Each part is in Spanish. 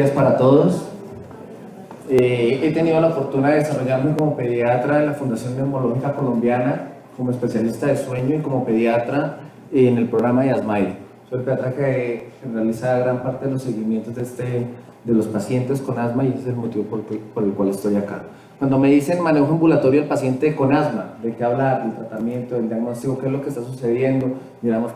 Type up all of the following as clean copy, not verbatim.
días para todos. He tenido la fortuna de desarrollarme como pediatra en la Fundación Neumológica Colombiana, como especialista de sueño y como pediatra en el programa de ASMAIRE. Soy el pediatra que realiza gran parte de los seguimientos de los pacientes con asma y ese es el motivo por el cual estoy acá. Cuando me dicen manejo ambulatorio del paciente con asma, ¿de qué hablar? Del tratamiento, del diagnóstico, qué es lo que está sucediendo, miramos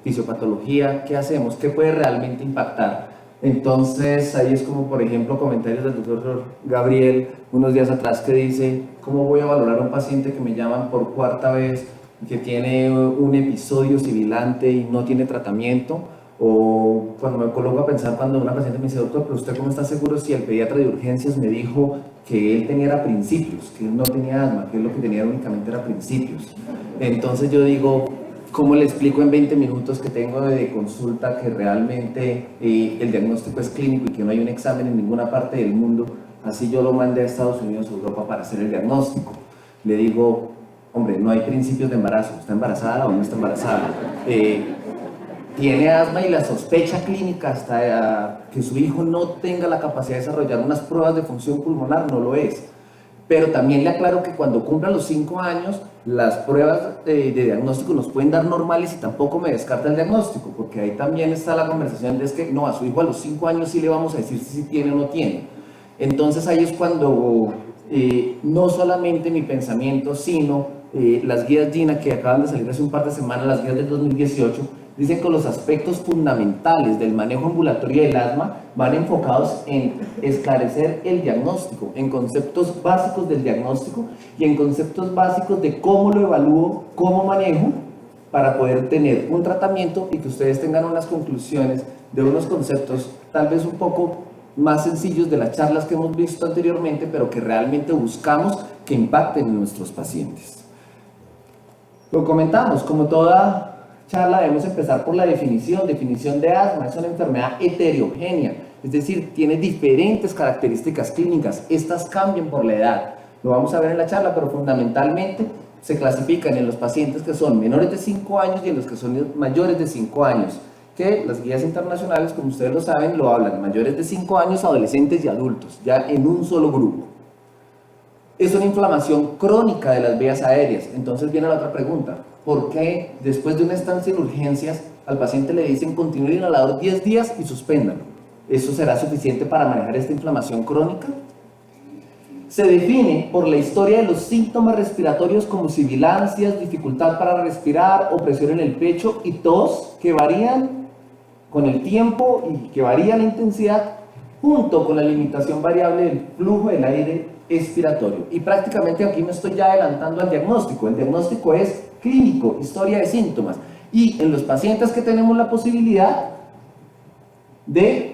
fisiopatología, qué hacemos, qué puede realmente impactar. Entonces ahí es como por ejemplo comentarios del doctor Gabriel unos días atrás que dice ¿cómo voy a valorar a un paciente que me llaman por cuarta vez, que tiene un episodio sibilante y no tiene tratamiento? O cuando me coloco a pensar cuando una paciente me dice doctor, pero usted cómo está seguro si el pediatra de urgencias me dijo que él tenía principios, que él no tenía asma, que él lo que tenía únicamente era principios. Entonces yo digo, ¿cómo le explico en 20 minutos que tengo de consulta que realmente el diagnóstico es clínico y que no hay un examen en ninguna parte del mundo? Así yo lo mandé a Estados Unidos o Europa para hacer el diagnóstico. Le digo, hombre, no hay principios de embarazo, ¿está embarazada o no está embarazada? Tiene asma y la sospecha clínica hasta que su hijo no tenga la capacidad de desarrollar unas pruebas de función pulmonar no lo es. Pero también le aclaro que cuando cumpla los 5 años, las pruebas de diagnóstico nos pueden dar normales y tampoco me descarta el diagnóstico, porque ahí también está la conversación de que no, a su hijo a los 5 años sí le vamos a decir si tiene o no tiene. Entonces ahí es cuando no solamente mi pensamiento, sino las guías GINA que acaban de salir hace un par de semanas, las guías del 2018, dicen que los aspectos fundamentales del manejo ambulatorio del asma van enfocados en esclarecer el diagnóstico, en conceptos básicos del diagnóstico y en conceptos básicos de cómo lo evalúo, cómo manejo, para poder tener un tratamiento y que ustedes tengan unas conclusiones de unos conceptos tal vez un poco más sencillos de las charlas que hemos visto anteriormente, pero que realmente buscamos que impacten en nuestros pacientes. Lo comentamos, como toda charla debemos empezar por la definición de asma. Es una enfermedad heterogénea, es decir, tiene diferentes características clínicas, estas cambian por la edad, lo vamos a ver en la charla, pero fundamentalmente se clasifican en los pacientes que son menores de 5 años y en los que son mayores de 5 años, que las guías internacionales, como ustedes lo saben, lo hablan, mayores de 5 años, adolescentes y adultos, ya en un solo grupo. Es una inflamación crónica de las vías aéreas. Entonces viene la otra pregunta, ¿por qué después de una estancia en urgencias al paciente le dicen continúe el inhalador 10 días y suspéndalo? ¿Eso será suficiente para manejar esta inflamación crónica? Se define por la historia de los síntomas respiratorios como sibilancias, dificultad para respirar, opresión en el pecho y tos que varían con el tiempo y que varía la intensidad junto con la limitación variable del flujo del aire expiratorio. Y prácticamente aquí me estoy ya adelantando al diagnóstico. El diagnóstico es clínico, historia de síntomas. Y en los pacientes que tenemos la posibilidad de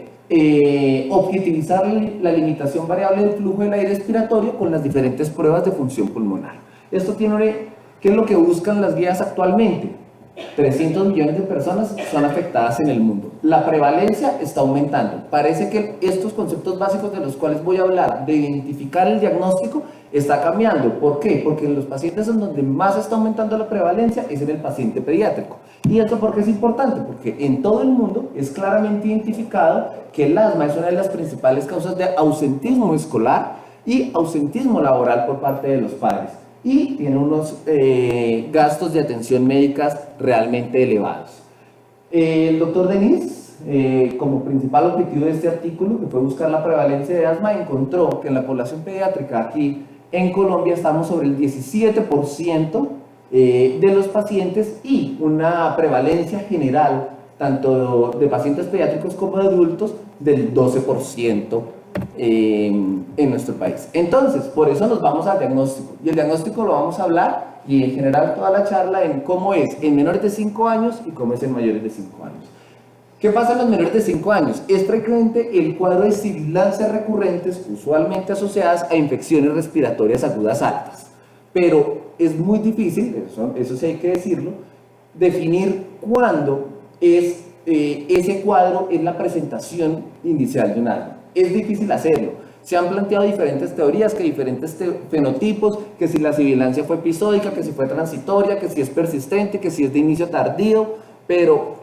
objetivizar la limitación variable del flujo del aire expiratorio con las diferentes pruebas de función pulmonar. Esto tiene, ¿qué es lo que buscan las guías actualmente? 300 millones de personas son afectadas en el mundo. La prevalencia está aumentando. Parece que estos conceptos básicos de los cuales voy a hablar, de identificar el diagnóstico, está cambiando. ¿Por qué? Porque en los pacientes en donde más está aumentando la prevalencia es en el paciente pediátrico. ¿Y esto por qué es importante? Porque en todo el mundo es claramente identificado que el asma es una de las principales causas de ausentismo escolar y ausentismo laboral por parte de los padres. Y tiene unos gastos de atención médicas realmente elevados. El doctor Denis, como principal objetivo de este artículo, que fue buscar la prevalencia de asma, encontró que en la población pediátrica aquí en Colombia estamos sobre el 17% de los pacientes y una prevalencia general, tanto de pacientes pediátricos como de adultos, del 12%. En nuestro país. Entonces, por eso nos vamos al diagnóstico. Y el diagnóstico lo vamos a hablar y en general toda la charla en cómo es en menores de 5 años y cómo es en mayores de 5 años. ¿Qué pasa en los menores de 5 años? Es frecuente el cuadro de sibilancias recurrentes, usualmente asociadas a infecciones respiratorias agudas altas. Pero es muy difícil, eso sí hay que decirlo, definir cuándo es ese cuadro es la presentación inicial de un asma. Es difícil hacerlo. Se han planteado diferentes teorías, que diferentes fenotipos, que si la sibilancia fue episódica, que si fue transitoria, que si es persistente, que si es de inicio tardío, pero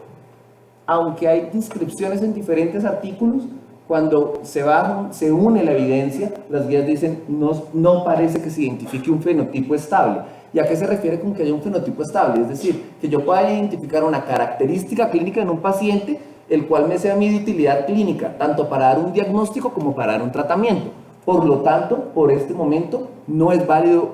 aunque hay descripciones en diferentes artículos, cuando se une la evidencia, las guías dicen no parece que se identifique un fenotipo estable. ¿Y a qué se refiere con que haya un fenotipo estable? Es decir, que yo pueda identificar una característica clínica en un paciente, el cual me sea mi de utilidad clínica, tanto para dar un diagnóstico como para dar un tratamiento. Por lo tanto, por este momento, no es válido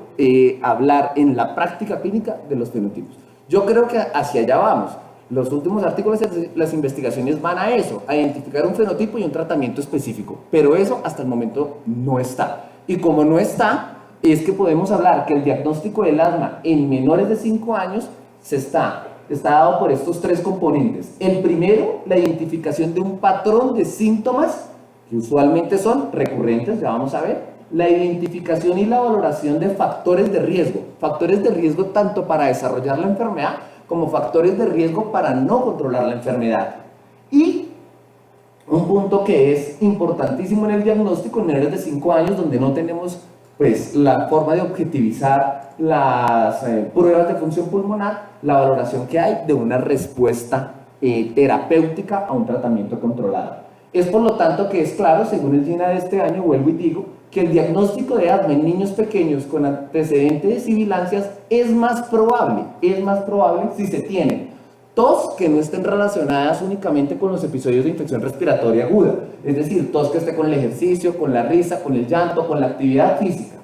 hablar en la práctica clínica de los fenotipos. Yo creo que hacia allá vamos. Los últimos artículos, las investigaciones van a eso, a identificar un fenotipo y un tratamiento específico. Pero eso hasta el momento no está. Y como no está, es que podemos hablar que el diagnóstico del asma en menores de 5 años está dado por estos 3 componentes. El primero, la identificación de un patrón de síntomas que usualmente son recurrentes, ya vamos a ver. La identificación y la valoración de factores de riesgo tanto para desarrollar la enfermedad como factores de riesgo para no controlar la enfermedad. Y un punto que es importantísimo en el diagnóstico en menores de 5 años, donde no tenemos pues la forma de objetivizar las pruebas de función pulmonar, la valoración que hay de una respuesta terapéutica a un tratamiento controlado. Es por lo tanto que es claro, según el GINA de este año, vuelvo y digo, que el diagnóstico de asma en niños pequeños con antecedentes de sibilancias es más probable si se tienen tos que no estén relacionadas únicamente con los episodios de infección respiratoria aguda, es decir, tos que esté con el ejercicio, con la risa, con el llanto, con la actividad física.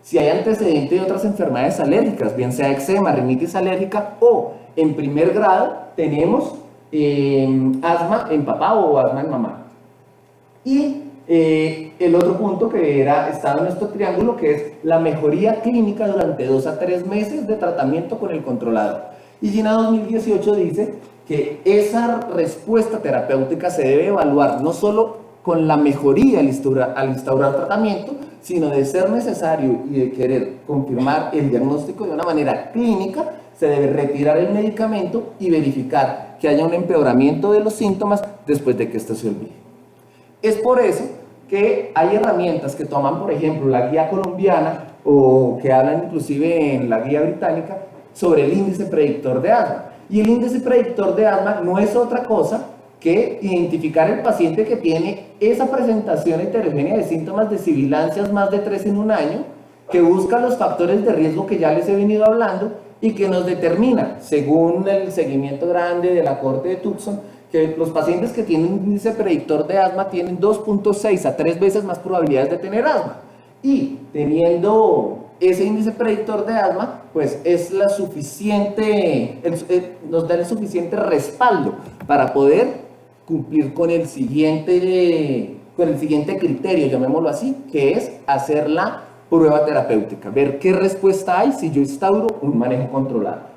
Si hay antecedente de otras enfermedades alérgicas, bien sea eczema, rinitis alérgica o en primer grado tenemos asma en papá o asma en mamá. Y el otro punto que estaba en nuestro triángulo, que es la mejoría clínica durante 2 a 3 meses de tratamiento con el controlador. Y GINA 2018 dice que esa respuesta terapéutica se debe evaluar no solo con la mejoría al instaurar tratamiento, sino de ser necesario y de querer confirmar el diagnóstico de una manera clínica, se debe retirar el medicamento y verificar que haya un empeoramiento de los síntomas después de que esto se olvide. Es por eso que hay herramientas que toman, por ejemplo, la guía colombiana o que hablan inclusive en la guía británica sobre el índice predictor de asma. Y el índice predictor de asma no es otra cosa que identificar el paciente que tiene esa presentación heterogénea de síntomas de sibilancias más de 3 en un año, que busca los factores de riesgo que ya les he venido hablando y que nos determina, según el seguimiento grande de la corte de Tucson, que los pacientes que tienen un índice predictor de asma tienen 2.6 a 3 veces más probabilidades de tener asma. Y teniendo ese índice predictor de asma, pues es la suficiente, nos da el suficiente respaldo para poder cumplir con el siguiente criterio, llamémoslo así, que es hacer la prueba terapéutica, ver qué respuesta hay si yo instauro un manejo controlado.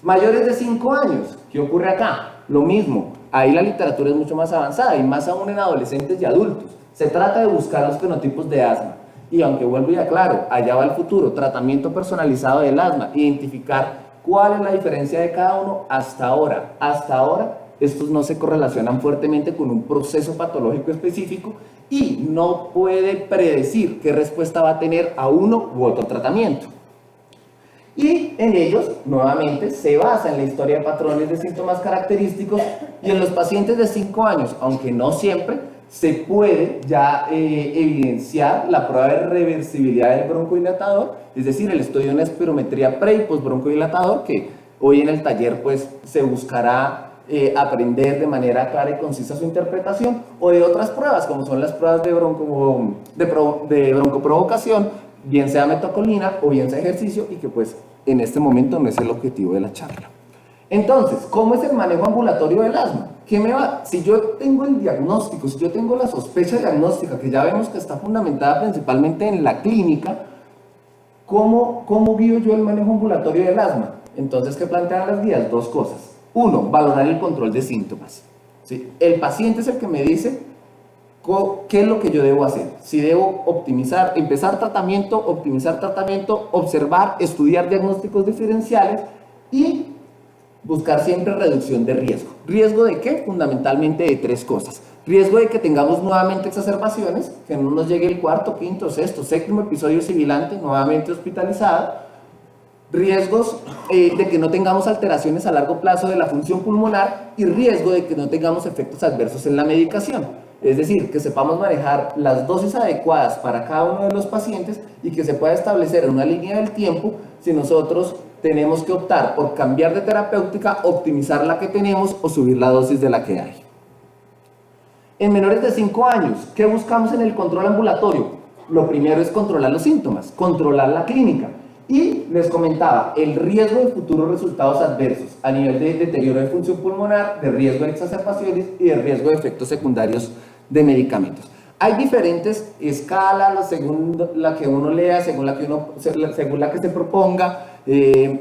Mayores de 5 años, ¿qué ocurre acá? Lo mismo, ahí la literatura es mucho más avanzada y más aún en adolescentes y adultos. Se trata de buscar los fenotipos de asma. Y aunque vuelvo y aclaro, allá va el futuro, tratamiento personalizado del asma, identificar cuál es la diferencia de cada uno hasta ahora. Hasta ahora, estos no se correlacionan fuertemente con un proceso patológico específico y no puede predecir qué respuesta va a tener a uno u otro tratamiento. Y en ellos, nuevamente, se basa en la historia de patrones de síntomas característicos y en los pacientes de 5 años, aunque no siempre, se puede ya evidenciar la prueba de reversibilidad del broncodilatador, es decir, el estudio de una espirometría pre y post broncodilatador, que hoy en el taller pues se buscará aprender de manera clara y concisa su interpretación, o de otras pruebas como son las pruebas de broncoprovocación, bien sea metocolina o bien sea ejercicio, y que pues en este momento no es el objetivo de la charla. Entonces, ¿cómo es el manejo ambulatorio del asma? Si yo tengo el diagnóstico, si yo tengo la sospecha diagnóstica, que ya vemos que está fundamentada principalmente en la clínica, ¿cómo guío yo el manejo ambulatorio del asma? Entonces, ¿qué plantean las guías? 2 cosas. 1, valorar el control de síntomas. ¿Sí? El paciente es el que me dice qué es lo que yo debo hacer. Si debo empezar tratamiento, optimizar tratamiento, observar, estudiar diagnósticos diferenciales y buscar siempre reducción de riesgo. ¿Riesgo de qué? Fundamentalmente de 3 cosas. Riesgo de que tengamos nuevamente exacerbaciones, que no nos llegue el 4º, 5º, 6º, 7º episodio sibilante, nuevamente hospitalizado. riesgos de que no tengamos alteraciones a largo plazo de la función pulmonar y riesgo de que no tengamos efectos adversos en la medicación. Es decir, que sepamos manejar las dosis adecuadas para cada uno de los pacientes y que se pueda establecer en una línea del tiempo si nosotros tenemos que optar por cambiar de terapéutica, optimizar la que tenemos o subir la dosis de la que hay. En menores de 5 años, ¿qué buscamos en el control ambulatorio? Lo primero es controlar los síntomas, controlar la clínica. Y les comentaba el riesgo de futuros resultados adversos a nivel de deterioro de función pulmonar, de riesgo de exacerbaciones y de riesgo de efectos secundarios de medicamentos. Hay diferentes escalas según la que uno lea, según la que se proponga,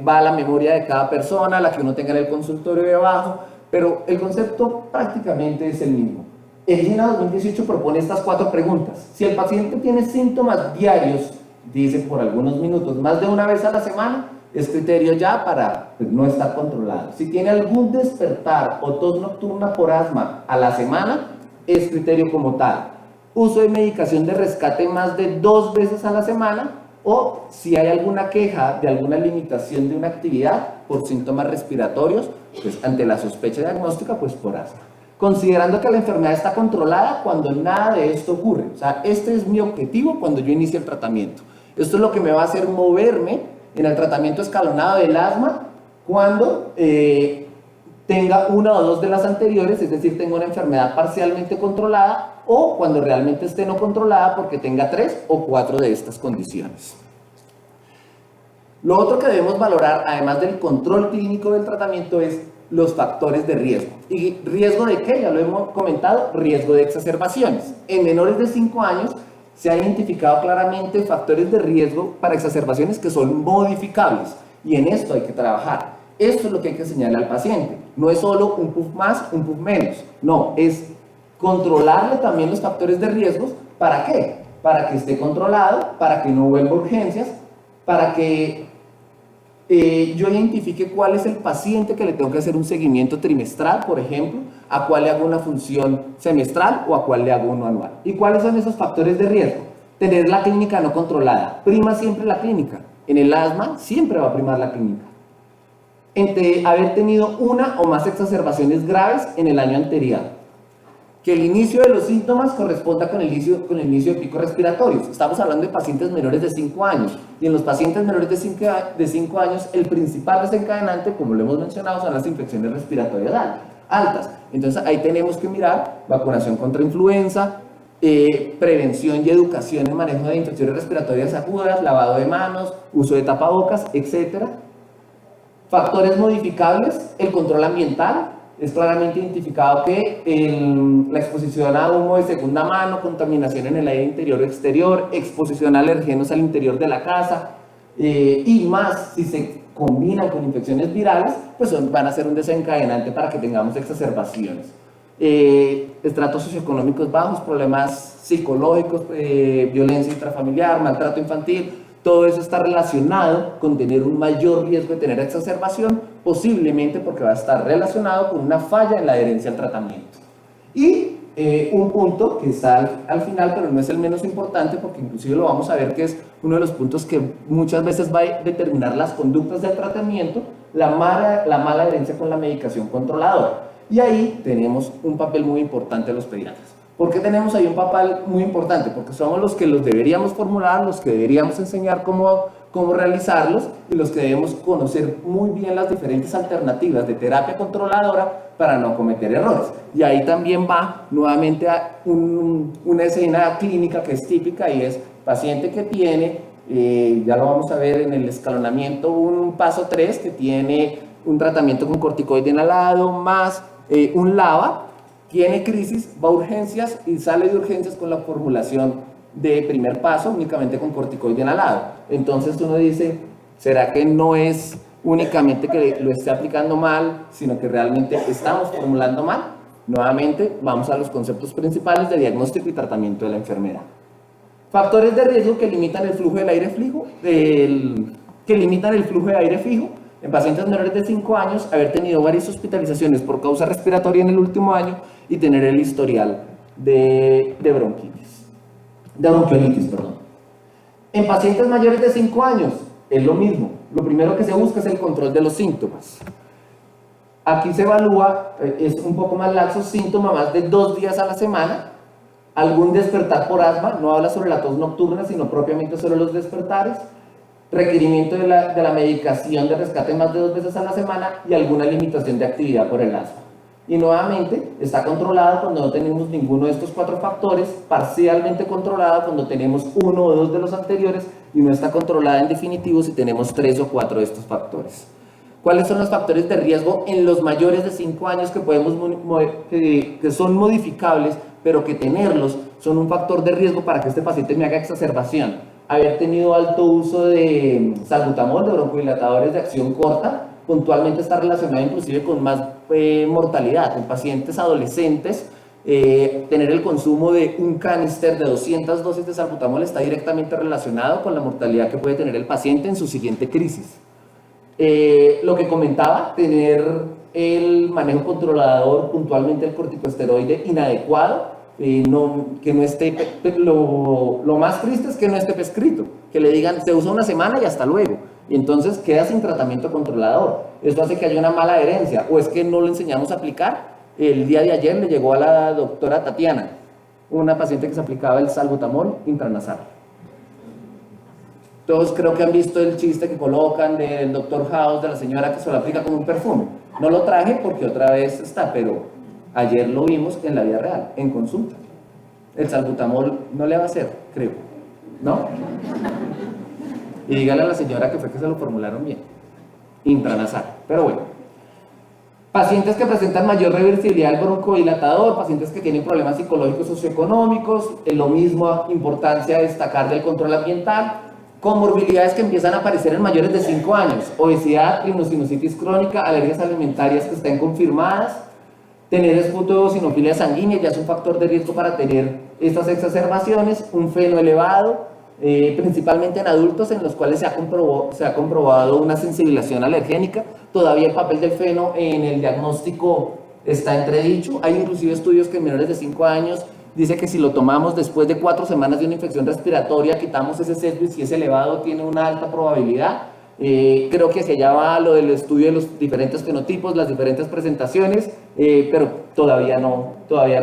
va a la memoria de cada persona, la que uno tenga en el consultorio de abajo, pero el concepto prácticamente es el mismo. El GINA 2018 propone estas 4 preguntas. Si el paciente tiene síntomas diarios, dice por algunos minutos, más de una vez a la semana, es criterio ya para no estar controlado. Si tiene algún despertar o tos nocturna por asma a la semana, es criterio como tal. Uso de medicación de rescate más de 2 veces a la semana, o si hay alguna queja de alguna limitación de una actividad por síntomas respiratorios, pues ante la sospecha diagnóstica, pues por asma. Considerando que la enfermedad está controlada cuando nada de esto ocurre. O sea, este es mi objetivo cuando yo inicie el tratamiento. Esto es lo que me va a hacer moverme en el tratamiento escalonado del asma cuando tenga una o 2 de las anteriores, es decir, tenga una enfermedad parcialmente controlada, o cuando realmente esté no controlada porque tenga 3 o 4 de estas condiciones. Lo otro que debemos valorar, además del control clínico del tratamiento, es los factores de riesgo. ¿Y riesgo de qué? Ya lo hemos comentado, riesgo de exacerbaciones. En menores de 5 años se han identificado claramente factores de riesgo para exacerbaciones que son modificables, y en esto hay que trabajar. Esto es lo que hay que enseñarle al paciente. No es solo un puff más, un puff menos. No, es controlarle también los factores de riesgo. ¿Para qué? Para que esté controlado, para que no vuelva a urgencias, para que yo identifique cuál es el paciente que le tengo que hacer un seguimiento trimestral, por ejemplo, a cuál le hago una función semestral o a cuál le hago uno anual. ¿Y cuáles son esos factores de riesgo? Tener la clínica no controlada. Prima siempre la clínica. En el asma siempre va a primar la clínica. Entre haber tenido una o más exacerbaciones graves en el año anterior. Que el inicio de los síntomas corresponda con el inicio de picos respiratorios. Estamos hablando de pacientes menores de 5 años. Y en los pacientes menores de 5 años, el principal desencadenante, como lo hemos mencionado, son las infecciones respiratorias altas. Entonces ahí tenemos que mirar vacunación contra influenza, prevención y educación en manejo de infecciones respiratorias agudas, lavado de manos, uso de tapabocas, etc. Factores modificables, el control ambiental. Es claramente identificado que la exposición a humo de segunda mano, contaminación en el aire interior o exterior, exposición a alergenos al interior de la casa, y más si se combinan con infecciones virales, pues van a ser un desencadenante para que tengamos exacerbaciones. Estratos socioeconómicos bajos, problemas psicológicos, violencia intrafamiliar, maltrato infantil. Todo eso está relacionado con tener un mayor riesgo de tener exacerbación, posiblemente porque va a estar relacionado con una falla en la adherencia al tratamiento. Y un punto que está al final, pero no es el menos importante, porque inclusive lo vamos a ver que es uno de los puntos que muchas veces va a determinar las conductas del tratamiento, la mala adherencia con la medicación controladora. Y ahí tenemos un papel muy importante de los pediatras. ¿Por qué tenemos ahí un papel muy importante? Porque somos los que los deberíamos formular, los que deberíamos enseñar cómo realizarlos, y los que debemos conocer muy bien las diferentes alternativas de terapia controladora para no cometer errores. Y ahí también va nuevamente a una escena clínica que es típica, y es paciente que tiene, ya lo vamos a ver en el escalonamiento, un paso 3, que tiene un tratamiento con corticoide inhalado más un LABA, tiene crisis, va a urgencias y sale de urgencias con la formulación de primer paso únicamente con corticoide inhalado. Entonces uno dice, ¿será que no es únicamente que lo esté aplicando mal, sino que realmente estamos formulando mal? Nuevamente vamos a los conceptos principales de diagnóstico y tratamiento de la enfermedad. Factores de riesgo que limitan el flujo del aire fijo, en pacientes menores de 5 años, haber tenido varias hospitalizaciones por causa respiratoria en el último año y tener el historial de bronquiolitis. En pacientes mayores de 5 años, es lo mismo. Lo primero que se busca es el control de los síntomas. Aquí se evalúa, es un poco más laxo, síntomas más de 2 días a la semana, algún despertar por asma, no habla sobre la tos nocturna, sino propiamente sobre los despertares, requerimiento de la medicación de rescate más de 2 veces a la semana y alguna limitación de actividad por el asma. Y nuevamente, está controlado cuando no tenemos ninguno de estos 4 factores, parcialmente controlado cuando tenemos 1 o 2 de los anteriores, y no está controlada en definitivo si tenemos 3 o 4 de estos factores. ¿Cuáles son los factores de riesgo en los mayores de 5 años que son modificables, pero que tenerlos son un factor de riesgo para que este paciente me haga exacerbación? Haber tenido alto uso de salbutamol, de broncodilatadores de acción corta, puntualmente está relacionado inclusive con más mortalidad. En pacientes adolescentes, tener el consumo de un canister de 200 dosis de salbutamol está directamente relacionado con la mortalidad que puede tener el paciente en su siguiente crisis. Lo que comentaba, tener el manejo controlador, puntualmente el corticosteroide inadecuado, que no esté, lo más triste es que no esté prescrito, que le digan se usa una semana y hasta luego, y entonces queda sin tratamiento controlador. Esto hace que haya una mala adherencia, o es que no lo enseñamos a aplicar. El día de ayer le llegó a la doctora Tatiana una paciente que se aplicaba el salbutamol intranasal. Todos creo que han visto el chiste que colocan del Dr. House, de la señora que se lo aplica como un perfume. No lo traje porque otra vez está, pero ayer lo vimos en la vida real, en consulta. El salbutamol no le va a hacer, creo, ¿no? Y dígale a la señora que fue que se lo formularon bien, intranasal, pero bueno. Pacientes que presentan mayor reversibilidad al broncodilatador, pacientes que tienen problemas psicológicos socioeconómicos, lo mismo importancia destacar del control ambiental, comorbilidades que empiezan a aparecer en mayores de 5 años, obesidad, rhinosinusitis crónica, alergias alimentarias que estén confirmadas, tener esputo-eosinofilia sanguínea ya es un factor de riesgo para tener estas exacerbaciones, un feno elevado, principalmente en adultos en los cuales se ha comprobado una sensibilización alergénica. Todavía el papel del feno en el diagnóstico está entredicho. Hay inclusive estudios que en menores de 5 años dice que si lo tomamos después de 4 semanas de una infección respiratoria, quitamos ese sesgo y si es elevado tiene una alta probabilidad. Creo que se llama lo del estudio de los diferentes fenotipos, las diferentes presentaciones, pero todavía no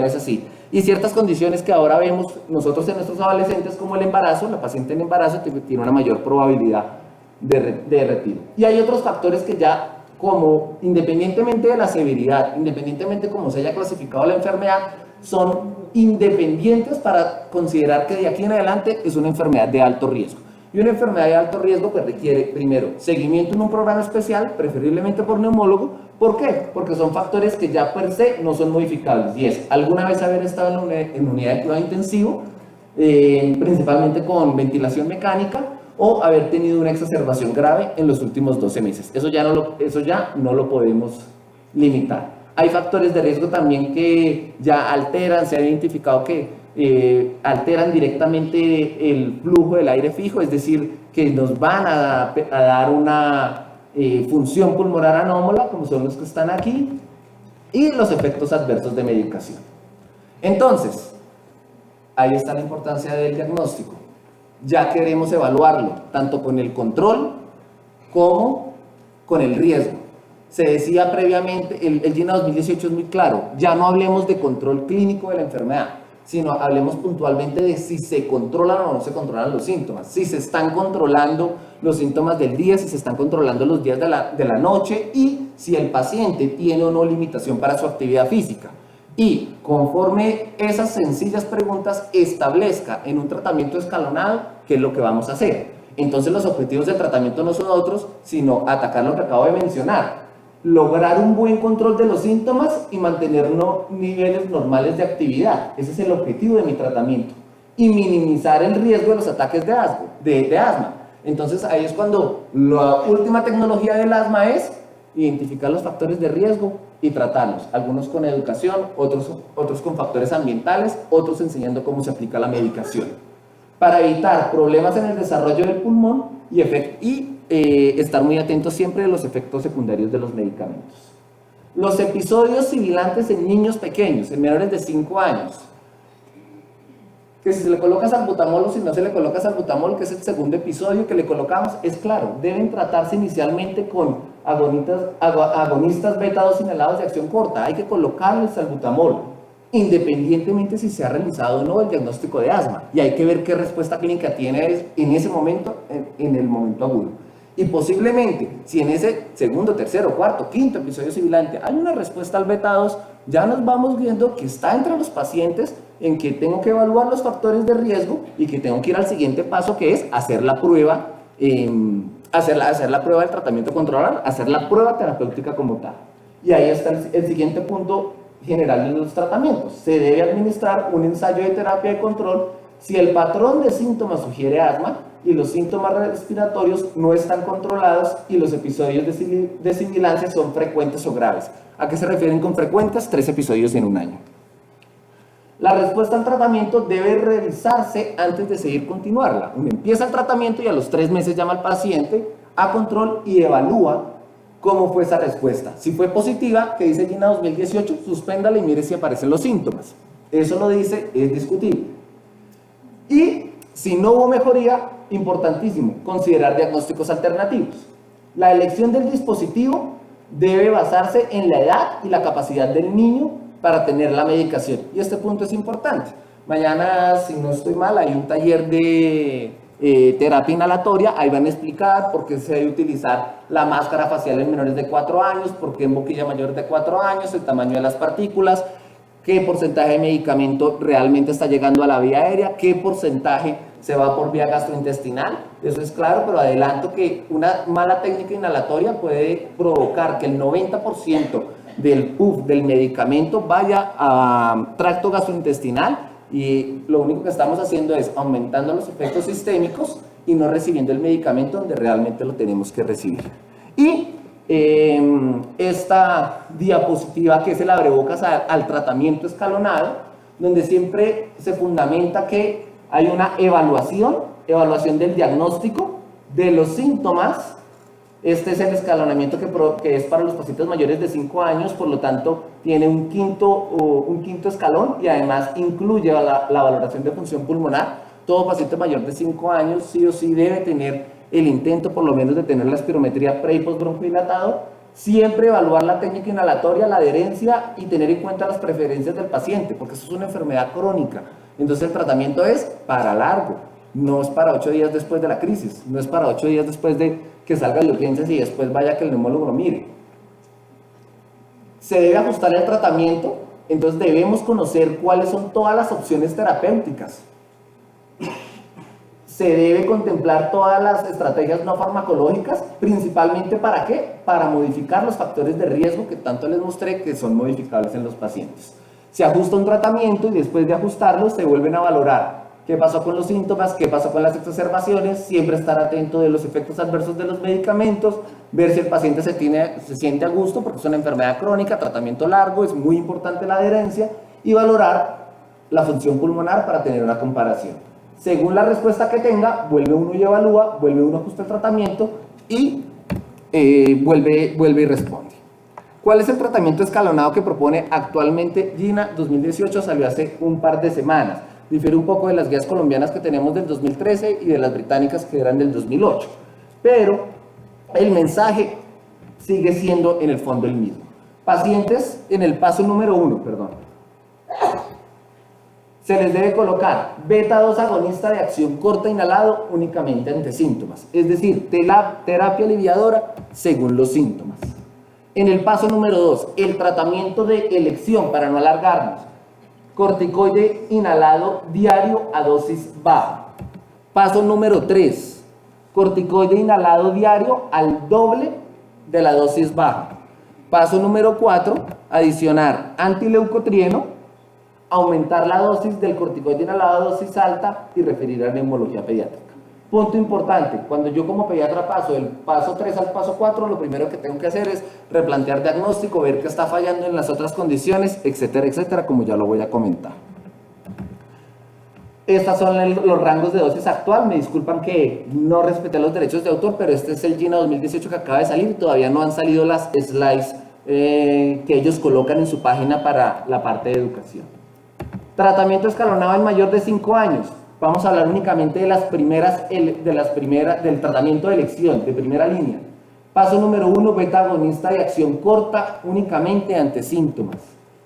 es así. Y ciertas condiciones que ahora vemos nosotros en nuestros adolescentes, como el embarazo, la paciente en embarazo tiene una mayor probabilidad de retiro. Y hay otros factores que ya, como independientemente de la severidad, independientemente de cómo se haya clasificado la enfermedad, son independientes para considerar que de aquí en adelante es una enfermedad de alto riesgo. Y una enfermedad de alto riesgo pues requiere, primero, seguimiento en un programa especial, preferiblemente por neumólogo. ¿Por qué? Porque son factores que ya per se no son modificables. Y es, alguna vez haber estado en unidad de cuidado intensivo, principalmente con ventilación mecánica, o haber tenido una exacerbación grave en los últimos 12 meses. Eso ya no lo podemos limitar. Hay factores de riesgo también que ya alteran, se ha identificado que alteran directamente el flujo del aire fijo, es decir, que nos van a dar una función pulmonar anómala, como son los que están aquí, y los efectos adversos de medicación. Entonces, ahí está la importancia del diagnóstico. Ya queremos evaluarlo, tanto con el control como con el riesgo. Se decía previamente, el GINA 2018 es muy claro, ya no hablemos de control clínico de la enfermedad, sino hablemos puntualmente de si se controlan o no se controlan los síntomas, si se están controlando los síntomas del día, si se están controlando los días de la noche y si el paciente tiene o no limitación para su actividad física. Y conforme esas sencillas preguntas establezca en un tratamiento escalonado qué es lo que vamos a hacer. Entonces los objetivos del tratamiento no son otros, sino atacar lo que acabo de mencionar. Lograr un buen control de los síntomas y mantener niveles normales de actividad. Ese es el objetivo de mi tratamiento. Y minimizar el riesgo de los ataques de asma. Entonces ahí es cuando la última tecnología del asma es identificar los factores de riesgo y tratarlos. Algunos con educación, otros con factores ambientales, otros enseñando cómo se aplica la medicación. Para evitar problemas en el desarrollo del pulmón y estar muy atentos siempre de los efectos secundarios de los medicamentos. Los episodios sibilantes en niños pequeños, en menores de 5 años. Que si se le coloca salbutamol o si no se le coloca salbutamol, que es el segundo episodio que le colocamos, es claro, deben tratarse inicialmente con agonistas beta-2 inhalados de acción corta. Hay que colocarle el salbutamol, independientemente si se ha realizado o no el diagnóstico de asma. Y hay que ver qué respuesta clínica tiene en ese momento, en el momento agudo. Y posiblemente, si en ese segundo, tercero, cuarto, quinto episodio sibilante hay una respuesta al beta-2, ya nos vamos viendo que está entre los pacientes en que tengo que evaluar los factores de riesgo y que tengo que ir al siguiente paso, que es hacer la prueba, hacer la prueba del tratamiento controlado, hacer la prueba terapéutica como tal. Y ahí está el siguiente punto general de los tratamientos. Se debe administrar un ensayo de terapia de control si el patrón de síntomas sugiere asma y los síntomas respiratorios no están controlados y los episodios de sibilancia son frecuentes o graves. ¿A qué se refieren con frecuentes? 3 episodios en un año. La respuesta al tratamiento debe revisarse antes de seguir continuarla. Uno empieza el tratamiento y a los 3 meses llama al paciente a control y evalúa cómo fue esa respuesta. Si fue positiva, que dice GINA 2018, suspéndala y mire si aparecen los síntomas. Eso lo dice, es discutible. Y si no hubo mejoría, importantísimo, considerar diagnósticos alternativos. La elección del dispositivo debe basarse en la edad y la capacidad del niño para tener la medicación. Y este punto es importante. Mañana, si no estoy mal, hay un taller de terapia inhalatoria. Ahí van a explicar por qué se debe utilizar la máscara facial en menores de 4 años, por qué en boquilla mayores de 4 años, el tamaño de las partículas, qué porcentaje de medicamento realmente está llegando a la vía aérea, qué porcentaje se va por vía gastrointestinal. Eso es claro, pero adelanto que una mala técnica inhalatoria puede provocar que el 90% del puff del medicamento vaya a tracto gastrointestinal, y lo único que estamos haciendo es aumentando los efectos sistémicos y no recibiendo el medicamento donde realmente lo tenemos que recibir. Y esta diapositiva, que es el abrebocas al tratamiento escalonado, donde siempre se fundamenta que hay una evaluación del diagnóstico, de los síntomas. Este es el escalonamiento que es para los pacientes mayores de 5 años, por lo tanto tiene un quinto escalón y además incluye la valoración de función pulmonar. Todo paciente mayor de 5 años sí o sí debe tener el intento por lo menos de tener la espirometría pre y post broncodilatado, siempre evaluar la técnica inhalatoria, la adherencia y tener en cuenta las preferencias del paciente, porque eso es una enfermedad crónica. Entonces el tratamiento es para largo, no es para 8 días después de la crisis, no es para 8 días después de que salga de urgencias y después vaya que el neumólogo lo mire. Se debe ajustar el tratamiento, entonces debemos conocer cuáles son todas las opciones terapéuticas. Se debe contemplar todas las estrategias no farmacológicas, principalmente ¿para qué? Para modificar los factores de riesgo que tanto les mostré que son modificables en los pacientes. Se ajusta un tratamiento y después de ajustarlo se vuelven a valorar qué pasó con los síntomas, qué pasó con las exacerbaciones, siempre estar atento de los efectos adversos de los medicamentos, ver si el paciente se siente a gusto porque es una enfermedad crónica, tratamiento largo, es muy importante la adherencia, y valorar la función pulmonar para tener una comparación. Según la respuesta que tenga, vuelve uno y evalúa, vuelve uno a ajustar el tratamiento y vuelve y responde. ¿Cuál es el tratamiento escalonado que propone actualmente GINA 2018? Salió hace un par de semanas. Difiere un poco de las guías colombianas que tenemos del 2013 y de las británicas que eran del 2008. Pero el mensaje sigue siendo en el fondo el mismo. Pacientes en el paso número 1, se les debe colocar beta-2 agonista de acción corta inhalado únicamente ante síntomas. Es decir, terapia aliviadora según los síntomas. En el paso número 2, el tratamiento de elección para no alargarnos. Corticoide inhalado diario a dosis baja. Paso número 3, corticoide inhalado diario al doble de la dosis baja. Paso número 4, adicionar antileucotrieno, aumentar la dosis del corticoide inhalado a dosis alta y referir a neumología pediátrica. Punto importante, cuando yo como pediatra paso del paso 3 al paso 4, lo primero que tengo que hacer es replantear diagnóstico, ver qué está fallando en las otras condiciones, etcétera, etcétera, como ya lo voy a comentar. Estos son los rangos de dosis actual. Me disculpan que no respeté los derechos de autor, pero este es el GINA 2018 que acaba de salir. Todavía no han salido las slides que ellos colocan en su página para la parte de educación. Tratamiento escalonado en mayor de 5 años. Vamos a hablar únicamente de del tratamiento de elección, de primera línea. Paso número 1, beta agonista de acción corta, únicamente ante síntomas.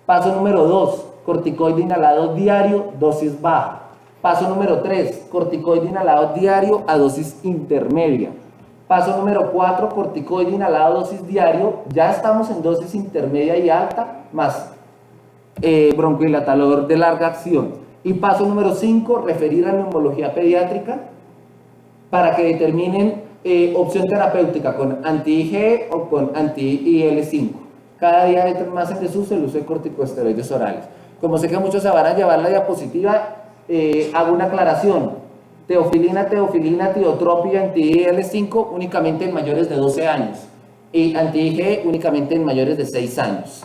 Paso número 2, corticoide inhalado diario, dosis baja. Paso número 3, corticoide inhalado diario a dosis intermedia. Paso número 4, corticoide inhalado dosis diario, ya estamos en dosis intermedia y alta, más broncodilatador de larga acción. Y paso número 5, referir a neumología pediátrica para que determinen opción terapéutica con anti-IgE o con anti-IL-5. Cada día hay más en desuso el uso de corticosteroides orales. Como sé que muchos se van a llevar la diapositiva, hago una aclaración. Teofilina, tiotropia, anti-IL-5 únicamente en mayores de 12 años y anti-IgE únicamente en mayores de 6 años.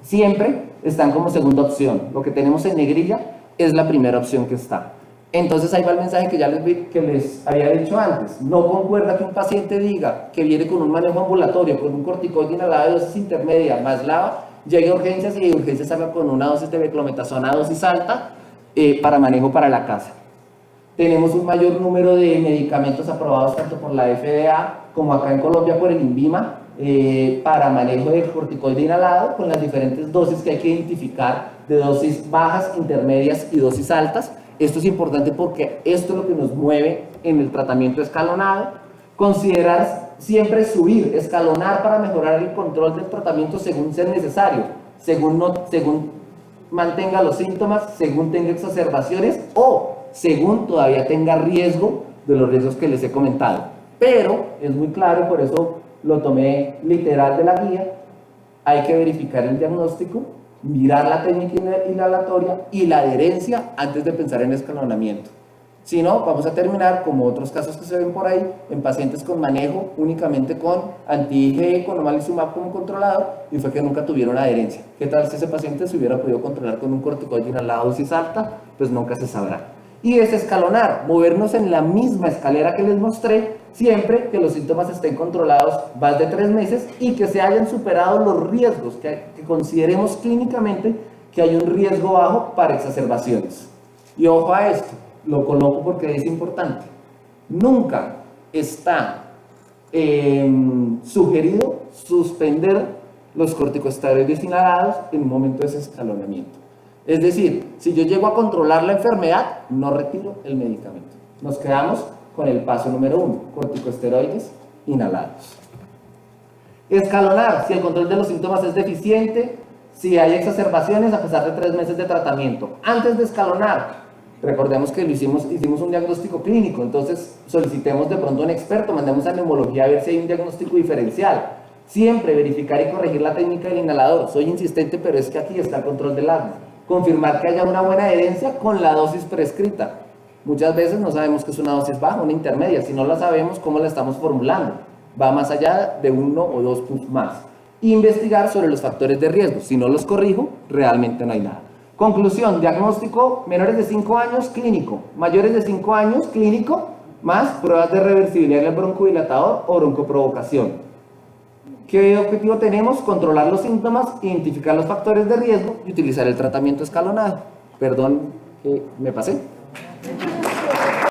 Siempre están como segunda opción. Lo que tenemos en negrilla es la primera opción que está. Entonces ahí va el mensaje que ya les había dicho antes. No concuerda que un paciente diga que viene con un manejo ambulatorio, con un corticoide inhalado de dosis intermedia más LABA, llegue a urgencias y de urgencias salga con una dosis de beclometasona a dosis alta para manejo para la casa. Tenemos un mayor número de medicamentos aprobados tanto por la FDA como acá en Colombia por el INVIMA para manejo de corticoide inhalado con las diferentes dosis que hay que identificar de dosis bajas, intermedias y dosis altas. Esto es importante porque esto es lo que nos mueve en el tratamiento escalonado. Considerar siempre subir, escalonar para mejorar el control del tratamiento según sea necesario, según mantenga los síntomas, según tenga exacerbaciones o según todavía tenga riesgo de los riesgos que les he comentado. Pero es muy claro, por eso lo tomé literal de la guía, hay que verificar el diagnóstico, mirar la técnica inhalatoria y la adherencia antes de pensar en escalonamiento. Si no, vamos a terminar, como otros casos que se ven por ahí, en pacientes con manejo únicamente con anti-IgE, con omalizumab como controlador, y fue que nunca tuvieron adherencia. ¿Qué tal si ese paciente se hubiera podido controlar con un corticoide inhalado dosis alta? Pues nunca se sabrá. Y desescalonar, movernos en la misma escalera que les mostré, siempre que los síntomas estén controlados más de 3 meses y que se hayan superado los riesgos, que consideremos clínicamente que hay un riesgo bajo para exacerbaciones. Y ojo a esto, lo coloco porque es importante. Nunca está sugerido suspender los corticosteroides inhalados en un momento de desescalonamiento. Es decir, si yo llego a controlar la enfermedad, no retiro el medicamento. Nos quedamos con el paso número 1, corticosteroides inhalados. Escalonar, si el control de los síntomas es deficiente, si hay exacerbaciones a pesar de 3 meses de tratamiento. Antes de escalonar, recordemos que hicimos un diagnóstico clínico, entonces solicitemos de pronto a un experto, mandemos a neumología a ver si hay un diagnóstico diferencial. Siempre verificar y corregir la técnica del inhalador. Soy insistente, pero es que aquí está el control del asma. Confirmar que haya una buena adherencia con la dosis prescrita. Muchas veces no sabemos que es una dosis baja, una intermedia. Si no la sabemos, ¿cómo la estamos formulando? Va más allá de 1 o 2 puntos más. Investigar sobre los factores de riesgo. Si no los corrijo, realmente no hay nada. Conclusión, diagnóstico, menores de 5 años, clínico. Mayores de 5 años, clínico, más pruebas de reversibilidad del broncodilatador o broncoprovocación. ¿Qué objetivo tenemos? Controlar los síntomas, identificar los factores de riesgo y utilizar el tratamiento escalonado. Perdón, me pasé.